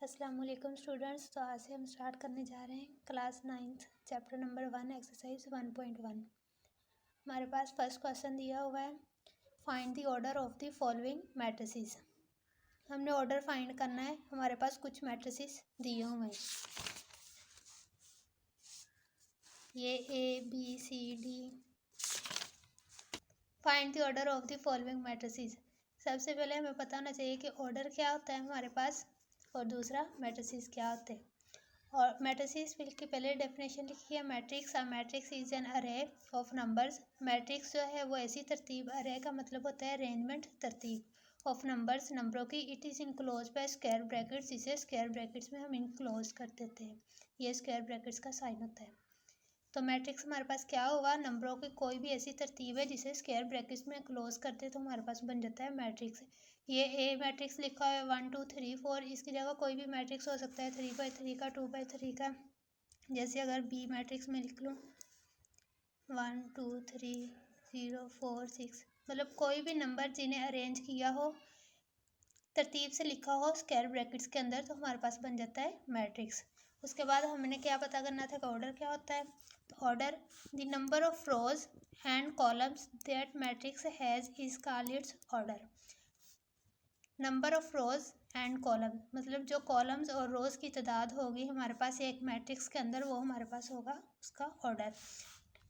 अस्सलाम वालेकुम स्टूडेंट्स। तो आज से हम स्टार्ट करने जा रहे हैं class 9th chapter number 1 exercise 1.1। हमारे पास फर्स्ट क्वेश्चन दिया हुआ है, find the order of the following matrices. हमने ऑर्डर फाइंड करना है। हमारे पास कुछ मैट्रिसेस दिए हुए हैं, ये ABCD। Find the order of the following matrices. सबसे पहले हमें पता होना चाहिए कि ऑर्डर क्या होता है हमारे पास, और दूसरा मैट्रिसेस क्या होते हैं। और मैट्रिसेस की पहले डेफिनेशन लिखी है, मैट्रिक्स मैट्रिक्स इज एन अरे ऑफ नंबर्स। मैट्रिक्स जो है वो ऐसी तरतीब, अरे का मतलब होता है अरेंजमेंट, तरतीब, ऑफ नंबर्स, नंबरों की। It is enclose by square brackets, इसे स्क्वायर ब्रैकेट्स में हम इनक्लोज कर देते हैं। ये स्क्वायर ब्रैकेट्स का साइन होता है। तो मैट्रिक्स हमारे पास क्या होगा, नंबरों की कोई भी ऐसी तरतीब है जिसे स्क्वायर ब्रैकेट्स में क्लोज करते तो हमारे पास बन जाता है मैट्रिक्स। ये ए मैट्रिक्स लिखा है 1 2 3 4, इसकी जगह कोई भी मैट्रिक्स हो सकता है, 3x3 का, 2x3 का। जैसे अगर बी मैट्रिक्स में लिख लूँ 1 2 3 0 4 6, मतलब कोई भी नंबर जिन्हें अरेंज किया हो, तरतीब से लिखा हो स्क्वायर ब्रैकेट्स के अंदर, तो हमारे पास बन जाता है मैट्रिक्स। उसके बाद हमने क्या पता करना था कि ऑर्डर क्या होता है। तो order, the number of rose and columns that matrix has is called its order. Number of rose and column मतलब जो कॉलम्स और रोज की तादाद होगी हमारे पास एक मैट्रिक्स के अंदर, वो हमारे पास होगा उसका ऑर्डर।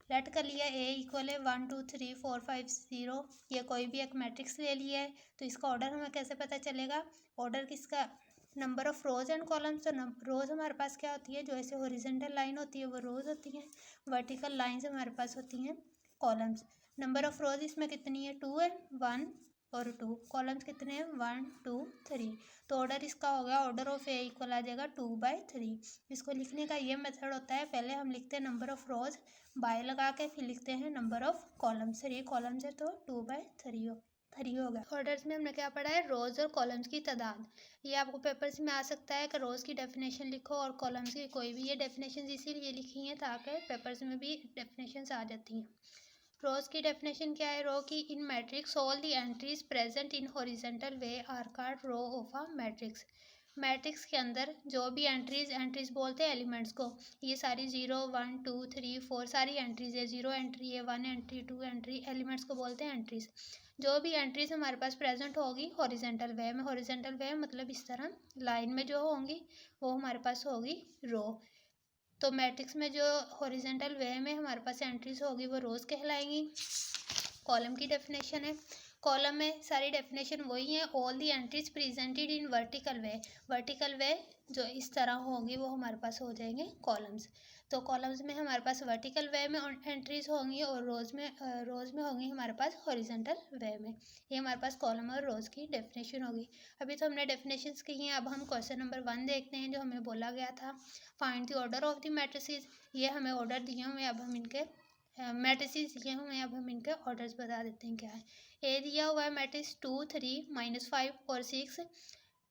लेट कर लिया ए इक्वल है 1 2 3 4 5 0, ये कोई भी एक मैट्रिक्स ले लिया है। तो इसका ऑर्डर हमें कैसे पता चलेगा, ऑर्डर किसका, number of rose and columns. तो रोज हमारे पास क्या होती है, जो ऐसे हॉरिजॉन्टल लाइन होती है वो रोज होती हैं, वर्टिकल लाइंस हमारे पास होती हैं कॉलम्स। नंबर ऑफ रोज इसमें कितनी है, 2 है, 1 और 2। कॉलम्स कितने हैं, 1 2 3। तो ऑर्डर इसका हो गया, ऑर्डर ऑफ ए इक्वल आ जाएगा 2/3। इसको लिखने का ये मेथड होता है, पहले हम लिखते हैं नंबर ऑफ रोज बाय लगा के, फिर लिखते हैं नंबर ऑफ कॉलम्स। ये कॉलम्स है तो 2/3 हो गया। ऑर्डर्स में हमने क्या पढ़ा है, रोज और कॉलम्स की तादाद। ये आपको पेपर्स में आ सकता है कि रोज की डेफिनेशन लिखो और कॉलम्स की कोई भी। ये डेफिनेशन इसीलिए लिखी हैं ताकि पेपर्स में भी डेफिनेशन आ जाती हैं। रोज की डेफिनेशन क्या है, रो की in matrix all the entries present in horizontal way are called row of a matrix. Matrix के अंदर जो भी एंट्रीज बोलते हैं एलिमेंट्स को, ये सारी 0 1 2 3 4 सारी एंट्रीज है, 0 एंट्री है, 1 एंट्री 2 एंट्री, एलिमेंट्स को बोलते हैं एंट्रीज। जो भी एंट्रीज हमारे पास प्रेजेंट होगी हॉरिजॉन्टल वे में, हॉरिजॉन्टल वे मतलब इस तरह लाइन में जो होंगी वो हमारे पास होगी रो। तो मैट्रिक्स में जो हॉरिजॉन्टल वे में हमारे पास एंट्रीज होगी वो रोज कहलाएंगी। कॉलम की डेफिनेशन है, कॉलम में सारी डेफिनेशन वही है, all the entries presented in vertical way. Vertical way जो इस तरह होगी वो हमारे पास हो जाएंगे कॉलम्स। तो कॉलम्स में हमारे पास वर्टिकल वे में एंट्रीज होंगी और रोज में होंगी हमारे पास हॉरिजॉन्टल वे में। ये हमारे पास कॉलम और रोज की डेफिनेशन होगी। अभी तो हमने डेफिनेशंस की हैं, अब हम क्वेश्चन नंबर 1 देखते हैं जो हमें बोला गया था, find the order of the matrices. ये हमें ऑर्डर दिए हुए, अब हम इनके मैट्रिसेस दिए हुए हैं, अब हम इनके ऑर्डर्स बता देते हैं क्या है। ए दिया हुआ है मैट्रिक्स 2 3 -5 और 6।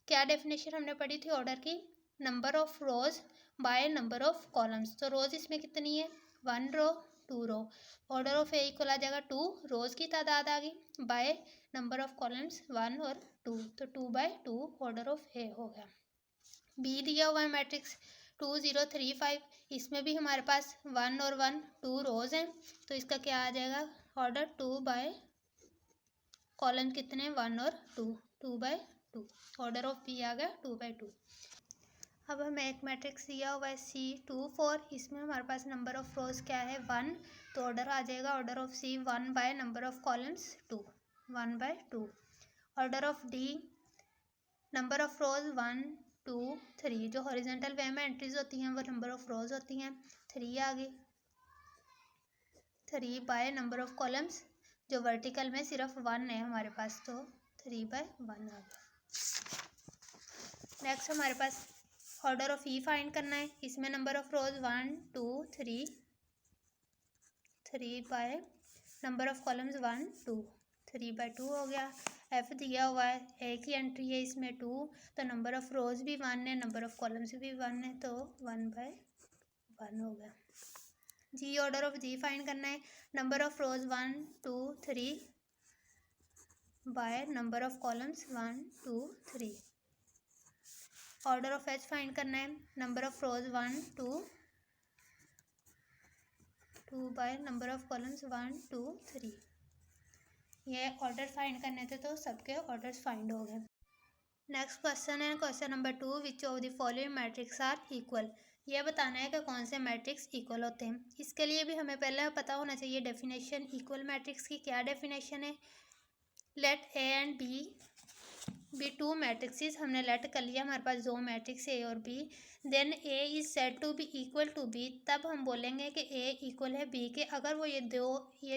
क्या डेफिनेशन हमने पढ़ी थी ऑर्डर की, number of rose by number of columns. तो रोज इसमें कितनी है, 1 रो 2 रो। ऑर्डर ऑफ ए इक्वल आ जाएगा 2, रोज की तादाद आ गई, बाय नंबर ऑफ कॉलम्स 1 और 2, तो 2/2 ऑर्डर ऑफ ए हो गया। बी दिया हुआ है मैट्रिक्स 2 0 3 5, इसमें भी हमारे पास 1 और 1 2 रोज हैं, तो इसका क्या आ जाएगा ऑर्डर 2 बाय कॉलम कितने 1 और 2, 2/2। ऑर्डर ऑफ बी आ गया 2/2। अब हमें एक मैट्रिक्स दिया हुआ है C2 4, इसमें हमारे पास नंबर ऑफ रोज क्या है 1, तो ऑर्डर आ जाएगा order of C 1 by number of columns 2, 1/2। Order of D, number of रोज 1 2 3, जो हॉरिजॉन्टल वे में एंट्रीज होती हैं वो नंबर ऑफ रोज होती हैं, 3 आ गई, 3 बाय नंबर ऑफ कॉलम्स, जो वर्टिकल में सिर्फ 1 है हमारे पास, तो 3/1 आ गया। नेक्स्ट हमारे पास ऑर्डर ऑफ ई फाइंड करना है, इसमें number of rose 1 2 3 3 by number of columns 1 2, 3/2 हो गया। एफ दिया हुआ है, एक ही एंट्री है इसमें 2, तो नंबर ऑफ रोज भी 1 है, नंबर ऑफ कॉलम्स भी 1 है, तो 1/1 हो गया। जी ऑर्डर ऑफ जी फाइंड करना है, number of rose 1 2 3 by number of columns 1 2 3। Order of H find करना है, number of rose 1 2 by number of columns 1 2 3। ये ऑर्डर फाइंड करने थे तो सबके ऑर्डर्स फाइंड हो गए। नेक्स्ट क्वेश्चन है question number 2, which of the following matrix are equal. यह बताना है कि कौन से मैट्रिक्स इक्वल होते हैं। इसके लिए भी हमें पहले पता होना चाहिए डेफिनेशन इक्वल मैट्रिक्स की क्या डेफिनेशन है। Let A and B two matrices, हमने लेट कर लिया, हमारे पास दो मैट्रिक्स ए और B. Then A is said to be equal to B, तब हम बोलेंगे कि ए इक्वल है बी के अगर वो ये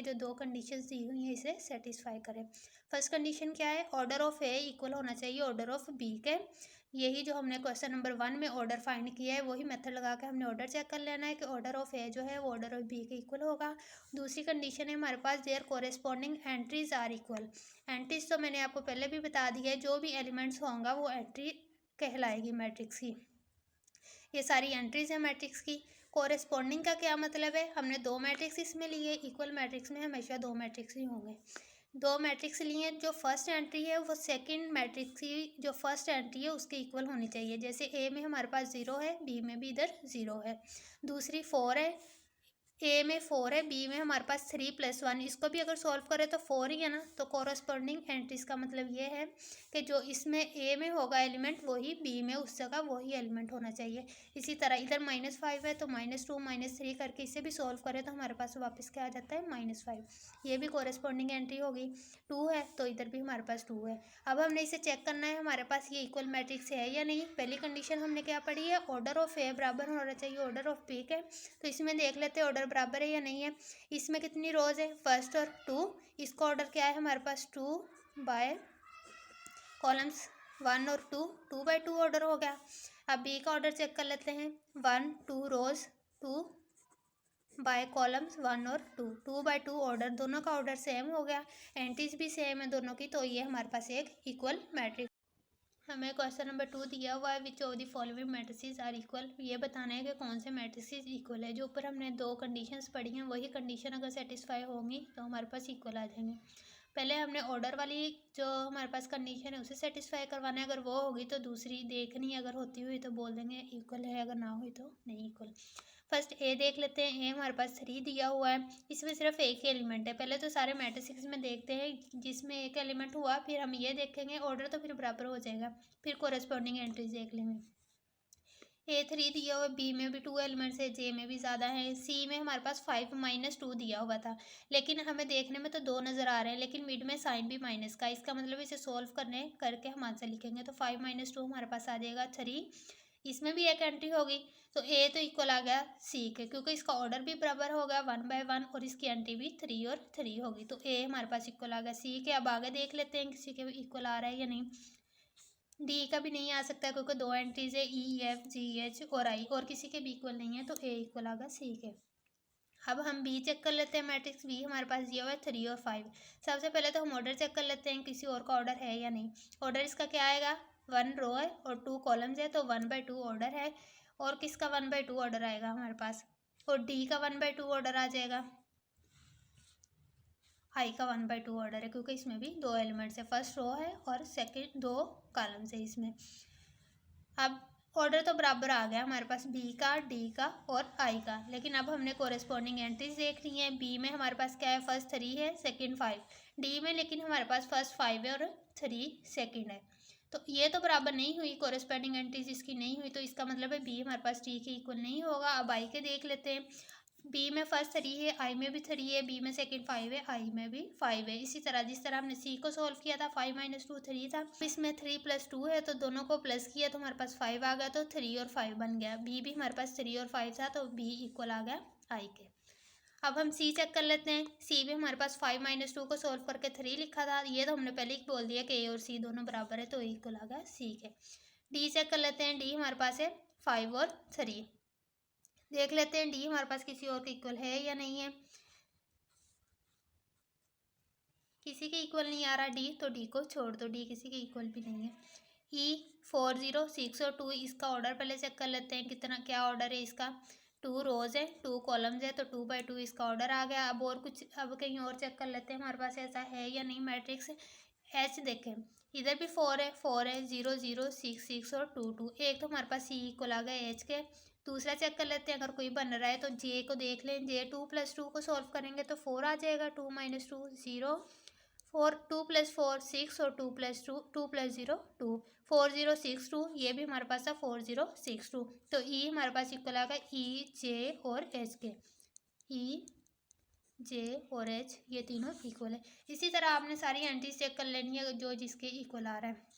जो दो कंडीशंस दी हुई हैं इसे सेटिस्फाई करें। फर्स्ट कंडीशन क्या है, ऑर्डर ऑफ ए इक्वल होना चाहिए ऑर्डर ऑफ बी के। यही जो हमने क्वेश्चन नंबर 1 में ऑर्डर फाइंड किया है वही मेथड लगा के हमने ऑर्डर चेक कर लेना है कि ऑर्डर ऑफ ए जो है वो ऑर्डर ऑफ बी के इक्वल होगा। दूसरी कंडीशन है हमारे पास there corresponding entries are equal. Entries तो मैंने आपको पहले भी बता दिया है, जो भी एलिमेंट्स होंगे वो एंट्री कहलाएगी मैट्रिक्स की। ये सारी एंट्रीज है मैट्रिक्स की। कोरेस्पॉन्डिंग का क्या मतलब है, हमने दो मैट्रिक्स इसमें लिए, इक्वल मैट्रिक्स में हमेशा दो मैट्रिक्स ही होंगे। दो मैट्रिक्स लिए, जो फर्स्ट एंट्री है वो सेकंड मैट्रिक्स की जो फर्स्ट एंट्री है उसके इक्वल होनी चाहिए। जैसे ए में हमारे पास 0 है, बी में भी इधर 0 है। दूसरी 4 है, ए में 4 है, बी में हमारे पास 3 + 1, इसको भी अगर सॉल्व करें तो 4 ही है ना। तो कोरस्पॉन्डिंग एंट्रीज का मतलब ये है कि जो इसमें ए में होगा एलिमेंट वही बी में उस जगह वही एलिमेंट होना चाहिए। इसी तरह इधर -5 है तो -2 -3 करके इसे भी सॉल्व करें तो हमारे पास वापस क्या आ जाता है -5। ये भी कोरस्पॉन्डिंग एंट्री होगी। 2 है तो इधर भी हमारे पास 2 है। अब हमने इसे चेक करना है हमारे पास ये इक्वल मैट्रिक्स है या नहीं। पहली कंडीशन हमने क्या पढ़ी है, ऑर्डर ऑफ ए बराबर होना चाहिए ऑर्डर ऑफ बी के। तो इसमें देख लेते हैं ऑर्डर बराबर है या नहीं है। इसमें कितनी रोज है, फर्स्ट और 2। इसका ऑर्डर क्या है हमारे पास 2 बाय कॉलम्स 1 और 2, 2 बाय 2 ऑर्डर हो गया। अब बी का ऑर्डर चेक कर लेते हैं, 1 2 रोज 2 बाय कॉलम्स 1 और 2, 2 बाय 2 ऑर्डर, दोनों का ऑर्डर सेम हो गया, एंट्रीज भी सेम है दोनों की, तो ये हमारे पास एक इक्वल मैट्रिक्स। हमें क्वेश्चन नंबर 2 दिया हुआ है, which of the following matrices are equal. ये बताना है कि कौन से मैट्रिसेस इक्वल है। जो ऊपर हमने दो कंडीशंस पढ़ी हैं वही कंडीशन अगर सेटिस्फाई होंगी तो हमारे पास इक्वल आ जाएंगे। पहले हमने ऑर्डर वाली जो हमारे पास कंडीशन है उसे सेटिस्फाई करवाना है, अगर वो होगी तो दूसरी देखनी, अगर होती हुई तो बोल देंगे इक्वल है, अगर ना हुई तो नहीं इक्वल। फर्स्ट ए देख लेते हैं, ए हमारे पास 3 दिया हुआ है, इसमें सिर्फ एक ही एलिमेंट है। पहले तो सारे मैट्रिक्स में देखते हैं जिसमें एक एलिमेंट हुआ, फिर हम ये देखेंगे ऑर्डर तो फिर बराबर हो जाएगा, फिर कोरेस्पॉन्डिंग एंट्रीज देख लेंगे। A3 दिया हुआ, बी में भी 2 एलिमेंट्स है, जे में भी ज़्यादा है, सी में हमारे पास 5 -2 दिया हुआ था, लेकिन हमें देखने में तो 2 नज़र आ रहे हैं, लेकिन मिड में साइन भी माइनस का। इसका मतलब इसे सोल्व करके हम आंसर लिखेंगे तो 5 - 2 हमारे पास आ जाएगा 3। इसमें भी एक एंट्री होगी तो ए तो इक्वल आ गया सी के, क्योंकि इसका ऑर्डर भी बराबर होगा 1 बाय 1 और इसकी एंट्री भी 3 और 3 होगी, तो ए हमारे पास इक्वल आ गया सी के। अब आगे देख लेते हैं किसी के इक्वल आ रहा है या नहीं। डी का भी नहीं आ सकता क्योंकि दो एंट्रीज है, ई एफ जी एच और आई, और किसी के भी इक्वल नहीं है, तो ए इक्वल आ गया सी के। अब हम बी चेक कर लेते हैं, मैट्रिक्स बी हमारे पास दिया हुआ है 3 और 5। सबसे पहले तो हम ऑर्डर चेक कर लेते हैं किसी और का ऑर्डर है या नहीं। ऑर्डर इसका क्या आएगा, 1 रो है और 2 कॉलम्स है, तो 1/2 ऑर्डर है। और किसका 1/2 ऑर्डर आएगा हमारे पास, और डी का 1/2 ऑर्डर आ जाएगा, आई का 1/2 ऑर्डर है, क्योंकि इसमें भी दो एलिमेंट्स है, फर्स्ट रो है और सेकंड 2 कॉलम्स है इसमें। अब ऑर्डर तो बराबर आ गया हमारे पास बी का, डी का और आई का, लेकिन अब हमने कोरेस्पॉन्डिंग एंट्रीज देखनी है। बी में हमारे पास क्या है, फर्स्ट 3 है, सेकंड 5। डी में लेकिन हमारे पास फर्स्ट 5 है और 3 सेकंड है, तो ये तो बराबर नहीं हुई, कोरेस्पॉन्डिंग एंट्रीज इसकी नहीं हुई, तो इसका मतलब है बी हमारे पास डी के इक्वल नहीं होगा। अब आई के देख लेते हैं, बी में फर्स्ट 3 है, आई में भी 3 है, बी में सेकंड 5 है, आई में भी 5 है। इसी तरह जिस तरह हमने सी को सॉल्व किया था 5 - 2 3 था, इसमें 3 + 2 है तो दोनों को प्लस किया तो हमारे पास 5 आ गया, तो 3 और 5 बन गया। बी भी हमारे पास 3 और 5 था तो बी इक्वल आ गया आई के। अब हम सी चेक कर लेते हैं, सी भी हमारे पास 5 - 2 को सॉल्व करके 3 लिखा था, ये तो हमने पहले ही बोल दिया कि ए और सी दोनों बराबर है, तो इक्वल आ गया सी के। डी चेक कर लेते हैं, डी हमारे पास है 5 और 3, देख लेते हैं डी हमारे पास किसी और के इक्वल है या नहीं है। किसी के इक्वल नहीं आ रहा डी, तो डी को छोड़ दो, डी किसी के इक्वल भी नहीं है। ई 4 0 6 और 2, इसका ऑर्डर पहले चेक कर लेते हैं कितना क्या ऑर्डर है इसका। 2 रोज है, 2 कॉलम्स है, तो 2/2 इसका ऑर्डर आ गया। अब और कुछ, अब कहीं और चेक कर लेते हैं हमारे पास ऐसा है या नहीं मैट्रिक्स। एच देखें, इधर भी 4 है 0 0 6 6 और 2 2। एक तो हमारे पास सी इक्वल आ गया एच के। दूसरा चेक कर लेते हैं, अगर कोई बन रहा है तो जे को देख लें। जे 2 + 2 को सॉल्व करेंगे तो 4 आ जाएगा। 2 - 2 0, 4 2 + 4 6 और 2 + 2 2 + 0 2, 4 0 6 2। ये भी हमारे पास था 4 0 6 2। तो ई हमारे पास इक्वल आ गया ई जे और एच के। ई जे और एच ये तीनों इक्वल है। इसी तरह आपने सारी एंट्रीज चेक कर लेनी है जो जिसके इक्वल आ रहा है।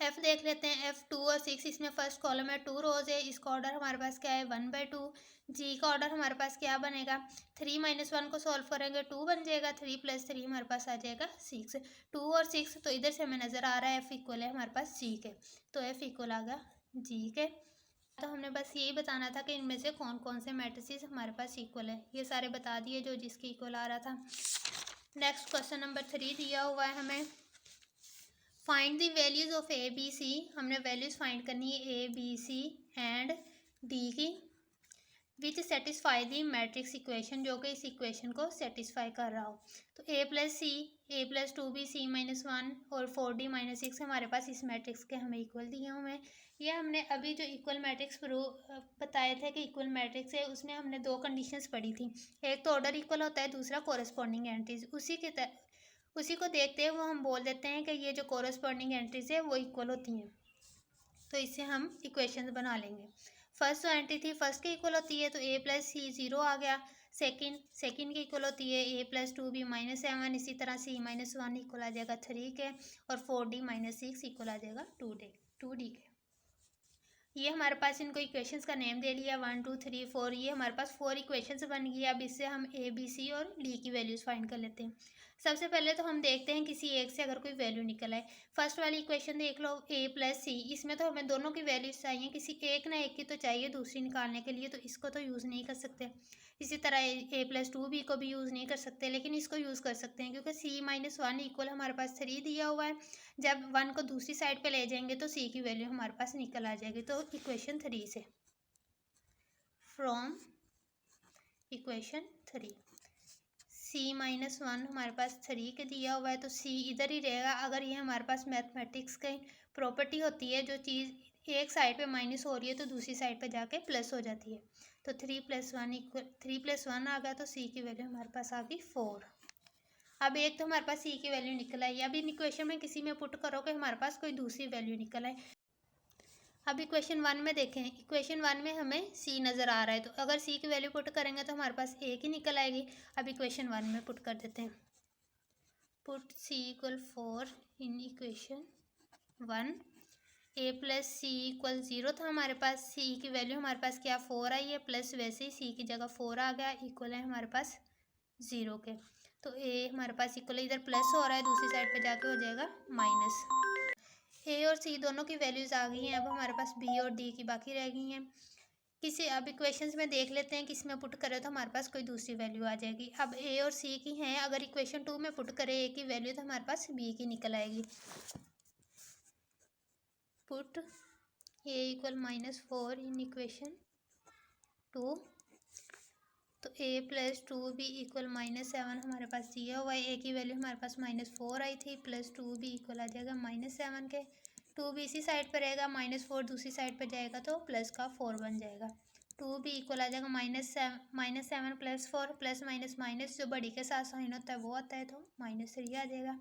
एफ देख लेते हैं। एफ 2 और 6, इसमें फर्स्ट कॉलम है, 2 रोज है। इसका ऑर्डर हमारे पास क्या है 1/2। जी का ऑर्डर हमारे पास क्या बनेगा, 3 - 1 को सॉल्व करेंगे 2 बन जाएगा। 3 + 3 हमारे पास आ जाएगा 6। 2 और 6 तो इधर से हमें नज़र आ रहा है एफ इक्वल है हमारे पास जी के। तो एफ इक्वल आ गया जी के। तो हमने बस यही बताना था कि इनमें से कौन कौन से मैट्रिसेस हमारे पास इक्वल है। ये सारे बता दिए जो जिसके इक्वल आ रहा था। नेक्स्ट क्वेश्चन नंबर 3 दिया हुआ है हमें, find the values of A B C. हमने वैल्यूज फाइंड करनी है A B C and D की, which satisfy the matrix equation, जो कि इस इक्वेशन को सेटिस्फाई कर रहा हो। तो ए प्लस सी, ए प्लस 2b, सी -1 और 4d - 6 हमारे पास इस मैट्रिक्स के हमें इक्वल दिए हुए हैं। ये हमने अभी जो इक्वल मैट्रिक्स बताए थे कि इक्वल मैट्रिक्स है, उसमें हमने 2 कंडीशंस पढ़ी थी। एक तो ऑर्डर इक्वल होता है, दूसरा कोरस्पॉन्डिंग एंट्रीज। उसी को देखते हुए हम बोल देते हैं कि ये जो कोरस्पॉन्डिंग एंट्रीज है वो इक्वल होती हैं। तो इससे हम इक्वेशंस बना लेंगे। फर्स्ट जो एंट्री थी फर्स्ट के इक्वल होती है, तो ए प्लस सी 0 आ गया। सेकंड की इक्वल होती है ए प्लस 2b -7। इसी तरह सी -1 इक्वल आ जाएगा 3 के, और 4d - 6 इक्वल आ जाएगा 2d के। ये हमारे पास इनको इक्वेशंस का नेम दे लिया 1 2 3 4। ये हमारे पास 4 इक्वेशंस बन गई। अब इससे हम ए बी सी और डी की वैल्यूज़ फाइंड कर लेते हैं। सबसे पहले तो हम देखते हैं किसी एक से अगर कोई वैल्यू निकल आए। फर्स्ट वाली इक्वेशन देख लो ए प्लस सी, इसमें तो हमें दोनों की वैल्यूज चाहिए, किसी एक ना एक की तो चाहिए दूसरी निकालने के लिए, तो इसको तो यूज़ नहीं कर सकते। इसी तरह ए प्लस 2b को भी यूज़ नहीं कर सकते, लेकिन इसको यूज़ कर सकते हैं क्योंकि सी -1 इक्वल हमारे पास 3 दिया हुआ है। जब 1 को दूसरी साइड पे ले जाएंगे तो सी की वैल्यू हमारे पास निकल आ जाएगी। तो इक्वेशन 3 से, फ्रॉम इक्वेशन 3 सी -1 हमारे पास 3 के दिया हुआ है, तो सी इधर ही रहेगा। अगर ये हमारे पास मैथमेटिक्स की प्रॉपर्टी होती है, जो चीज़ एक साइड पे माइनस हो रही है तो दूसरी साइड पे जाके प्लस हो जाती है। तो 3 + 1 इक्वल 3 + 1 आ गया, तो सी की वैल्यू हमारे पास आ गई 4। अब एक तो हमारे पास सी की वैल्यू निकल आई। अब इन इक्वेशन में किसी में पुट करो कि हमारे पास कोई दूसरी वैल्यू निकल आए। अब इक्वेशन 1 में देखें, इक्वेशन 1 में हमें सी नज़र आ रहा है, तो अगर सी की वैल्यू पुट करेंगे तो हमारे पास एक ही निकल आएगी। अब इक्वेशन 1 में पुट कर देते हैं, put C = 4 in equation 1। A plus C = 0 था हमारे पास। सी की वैल्यू हमारे पास क्या 4 आई है, प्लस वैसे ही सी की जगह 4 आ गया, इक्वल है हमारे पास 0 के। तो ए हमारे पास इक्वल है, इधर प्लस हो रहा है, दूसरी साइड पे जाके हो जाएगा माइनस। ए और सी दोनों की वैल्यूज़ आ गई हैं। अब हमारे पास बी और डी की बाकी रह गई हैं। अब इक्वेशंस में देख लेते हैं किस में पुट करें तो हमारे पास कोई दूसरी वैल्यू आ जाएगी। अब ए और सी की हैं, अगर इक्वेशन 2 में पुट करें ए की वैल्यू तो हमारे पास बी की निकल आएगी। Put A = -4 in equation 2। तो a + 2b = -7 हमारे पास दिया हुआ है। a की वैल्यू हमारे पास -4 आई थी, प्लस 2b इक्वल आ जाएगा -7 के। 2b इसी साइड पर रहेगा, -4 दूसरी साइड पर जाएगा तो प्लस का 4 बन जाएगा। 2b इक्वल आ जाएगा -7 + 4 प्लस माइनस माइनस, जो बड़ी के साथ साइन होता है वो आता है, तो -3 आ जाएगा।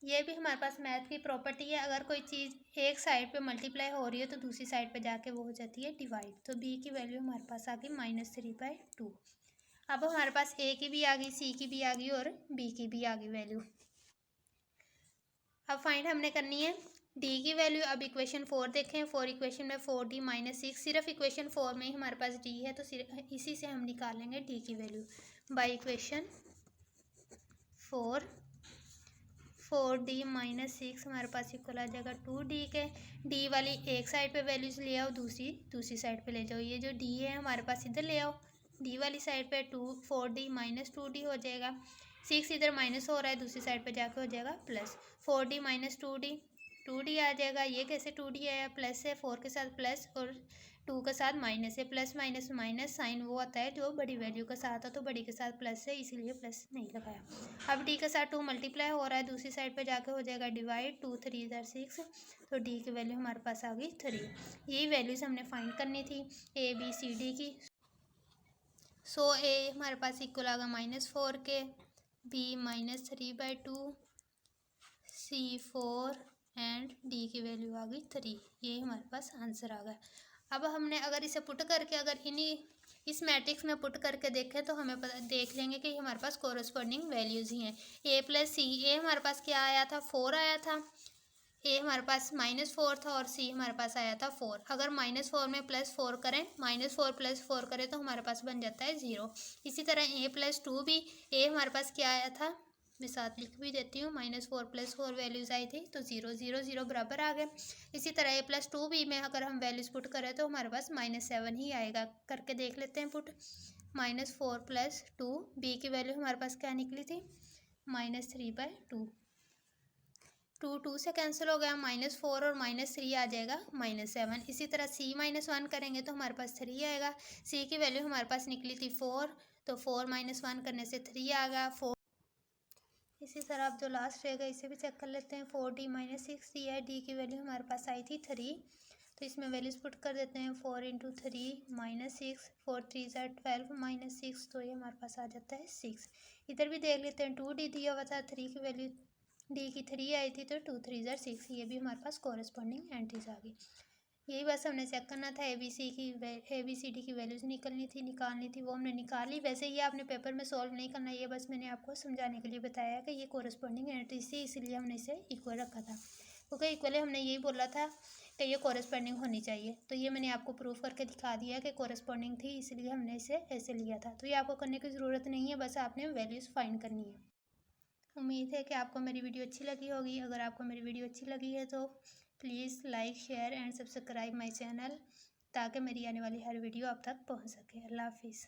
ये भी हमारे पास मैथ की प्रॉपर्टी है, अगर कोई चीज़ एक साइड पे मल्टीप्लाई हो रही है तो दूसरी साइड पे जाके वो हो जाती है डिवाइड। तो b की वैल्यू हमारे पास आ गई -3/2। अब हमारे पास a की भी आ गई, c की भी आ गई और b की भी आ गई वैल्यू। अब फाइंड हमने करनी है d की वैल्यू। अब इक्वेशन 4 देखें, 4 इक्वेशन में 4d - 6, सिर्फ इक्वेशन 4 में ही हमारे पास d है, तो सिर्फ इसी से हम निकालेंगे d की वैल्यू। बाय इक्वेशन 4d - 6 हमारे पास इक्वल आ जाएगा 2d के। d वाली एक साइड पे वैल्यूज ले आओ, दूसरी साइड पे ले जाओ। ये जो d है हमारे पास इधर ले आओ, d वाली साइड पे 4d - 2d हो जाएगा। 6 इधर माइनस हो रहा है, दूसरी साइड पे जाके हो जाएगा प्लस। 4d - 2d 2D आ जाएगा। ये कैसे 2D आया, प्लस है 4 के साथ प्लस और 2 के साथ माइनस है। प्लस माइनस माइनस साइन वो आता है जो बड़ी वैल्यू के साथ हो, तो बड़ी के साथ प्लस है इसीलिए प्लस नहीं लगाया। अब डी के साथ 2 मल्टीप्लाई हो रहा है, दूसरी साइड पे जाके हो जाएगा डिवाइड। 2 3 = 6, तो डी की वैल्यू हमारे पास आ गई 3। यही वैल्यूज हमने फाइंड करनी थी ए बी सी डी की। सो ए हमारे पास इक्वल आ गया -4 के, बी -3/2, सी 4 एंड डी की वैल्यू आ गई 3। ये हमारे पास आंसर आ गया। अब हमने अगर इसे पुट करके अगर इस मैट्रिक्स में पुट करके देखें तो हमें पता देख लेंगे कि हमारे पास कोरस्पॉन्डिंग वैल्यूज़ ही हैं। ए प्लस सी, ए हमारे पास क्या आया था, 4 आया था। ए हमारे पास -4 था और सी हमारे पास आया था 4। अगर -4 में +4 करें, -4 + 4 करें तो हमारे पास बन जाता है 0। इसी तरह A+2 भी, ए हमारे पास क्या आया था, मैं साथ लिख भी देती हूँ, -4 + 4 वैल्यूज़ आई थी तो 0 0 0 बराबर आ गए। इसी तरह A+2 भी में अगर हम वैल्यूज़ पुट करें तो हमारे पास -7 ही आएगा। करके देख लेते हैं पुट। -4 + 2, बी की वैल्यू हमारे पास क्या निकली थी, -3/2। 2 2 से कैंसिल हो गया, -4 और -3 आ जाएगा -7। इसी तरह C -1 करेंगे तो हमारे पास 3 आएगा। C की वैल्यू हमारे पास निकली थी 4, तो 4 -1 करने से 3 आ गया 4। इसी तरह अब जो लास्ट रहेगा इसे भी चेक कर लेते हैं। 4D - 6D है, डी की वैल्यू हमारे पास आई थी 3, तो इसमें वैल्यूज पुट कर देते हैं। 4 × 3 -6, 4 3 = 12 -6, तो ये हमारे पास आ जाता है 6। इधर भी देख लेते हैं, 2D दिया हुआ था, 3 की वैल्यू डी की 3 आई थी, तो 2 3 = 6, ये भी हमारे पास कोरस्पॉन्डिंग एंट्रीज आ गई। यही बस हमने चेक करना था। ABCD की वैल्यूज निकालनी थी, वो हमने निकाली। वैसे ये आपने पेपर में सॉल्व नहीं करना, ये बस मैंने आपको समझाने के लिए बताया कि ये कोरस्पॉन्डिंग एंट्रीज थी, इसलिए हमने इसे इक्वल रखा था। क्योंकि इक्वली हमने यही बोला था कि ये कोरस्पॉन्डिंग होनी चाहिए, तो ये मैंने आपको प्रूफ करके दिखा दिया कि कोरस्पॉन्डिंग थी, इसलिए हमने इसे ऐसे लिया था। तो ये आपको करने की ज़रूरत नहीं है, बस आपने वैल्यूज़ फाइंड करनी है। उम्मीद है कि आपको मेरी वीडियो अच्छी लगी होगी। अगर आपको मेरी वीडियो अच्छी लगी है तो please like, share and subscribe my channel, ताकि मेरी आने वाली हर वीडियो आप तक पहुंच सके। अल्लाह हाफिज़।